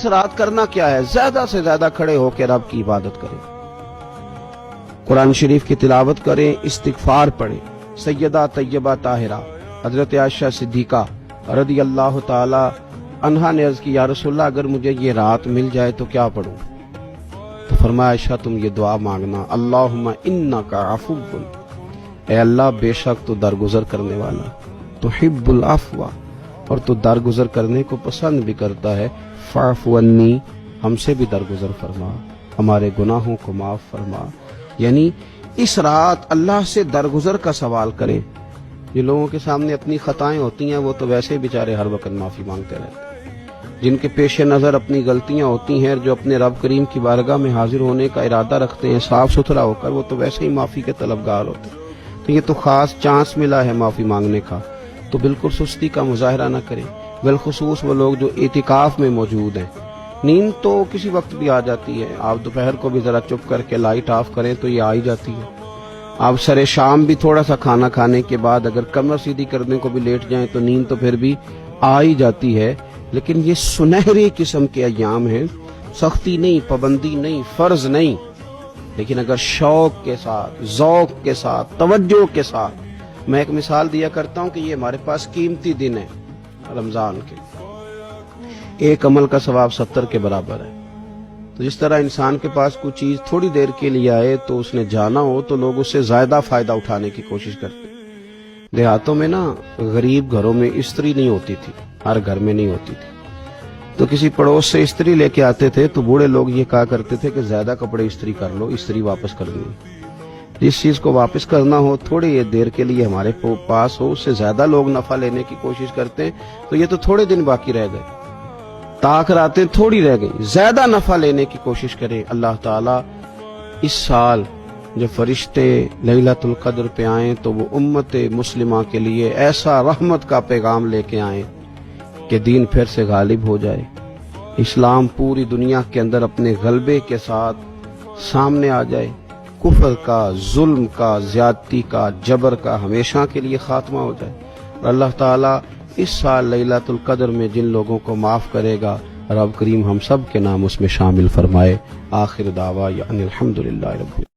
اس رات کرنا کیا ہے؟ زیادہ سے زیادہ کھڑے ہو کے رب کی عبادت کریں، قرآن شریف کی تلاوت کریں، استغفار پڑھیں۔ سیدہ طیبہ طاہرہ حضرت عائشہ صدیقہ رضی اللہ تعالی عنہا نے عرض کی یا رسول اللہ اگر مجھے یہ رات مل جائے تو کیا پڑھوں؟ تو فرمایا عائشہ تم یہ دعا مانگنا، اللہم انک عفو، اے اللہ بے شک تو درگزر کرنے والا، تحب العفو، اور تو درگزر کرنے کو پسند بھی کرتا ہے، فاعف عنی، ہم سے بھی درگزر فرما، ہمارے گناہوں کو معاف فرما۔ یعنی اس رات اللہ سے درگزر کا سوال کریں۔ جو لوگوں کے سامنے اپنی خطائیں ہوتی ہیں وہ تو ویسے بیچارے ہر وقت معافی مانگتے رہتے ہیں، جن کے پیش نظر اپنی غلطیاں ہوتی ہیں، جو اپنے رب کریم کی بارگاہ میں حاضر ہونے کا ارادہ رکھتے ہیں صاف ستھرا ہو کر، وہ تو ویسے ہی معافی کے طلبگار ہوتے ہیں۔ تو یہ تو خاص چانس ملا ہے معافی مانگنے کا، تو بالکل سستی کا مظاہرہ نہ کریں، بالخصوص وہ لوگ جو اعتکاف میں موجود ہیں۔ نیند تو کسی وقت بھی آ جاتی ہے، آپ دوپہر کو بھی ذرا چپ کر کے لائٹ آف کریں تو یہ آ ہی جاتی ہے۔ آپ سر شام بھی تھوڑا سا کھانا کھانے کے بعد اگر کمر سیدھی کرنے کو بھی لیٹ جائیں تو نیند تو پھر بھی آ ہی جاتی ہے۔ لیکن یہ سنہری قسم کے ایام ہیں، سختی نہیں، پابندی نہیں، فرض نہیں، لیکن اگر شوق کے ساتھ، ذوق کے ساتھ، توجہ کے ساتھ، میں ایک مثال دیا کرتا ہوں کہ یہ ہمارے پاس قیمتی دن ہے رمضان کے، ایک عمل کا ثواب 70 کے برابر ہے۔ تو جس طرح انسان کے پاس کوئی چیز تھوڑی دیر کے لیے آئے تو اس نے جانا ہو تو لوگ اس سے زیادہ فائدہ اٹھانے کی کوشش کرتے ہیں۔ دیہاتوں میں نا غریب گھروں میں استری نہیں ہوتی تھی، ہر گھر میں نہیں ہوتی تھی، تو کسی پڑوس سے استری لے کے آتے تھے تو بوڑھے لوگ یہ کہا کرتے تھے کہ زیادہ کپڑے استری کر لو، استری واپس کرنی ہے۔ جس چیز کو واپس کرنا ہو تھوڑی دیر کے لیے ہمارے پاس ہو، اس سے زیادہ لوگ نفع لینے کی کوشش کرتے ہیں، تو یہ تو تھوڑے دن باقی رہ گئے، طاق راتیں تھوڑی رہ گئی، زیادہ نفع لینے کی کوشش کریں۔ اللہ تعالیٰ اس سال جب فرشتے لیلۃ القدر پہ آئیں تو وہ امت مسلمہ کے لیے ایسا رحمت کا پیغام لے کے آئیں کہ دین پھر سے غالب ہو جائے، اسلام پوری دنیا کے اندر اپنے غلبے کے ساتھ سامنے آ جائے، کفر کا، ظلم کا، زیادتی کا، جبر کا ہمیشہ کے لیے خاتمہ ہو جائے، اور اللہ تعالیٰ اس سال لیلۃ القدر میں جن لوگوں کو معاف کرے گا رب کریم ہم سب کے نام اس میں شامل فرمائے۔ آخر دعویٰ ان الحمدللہ رب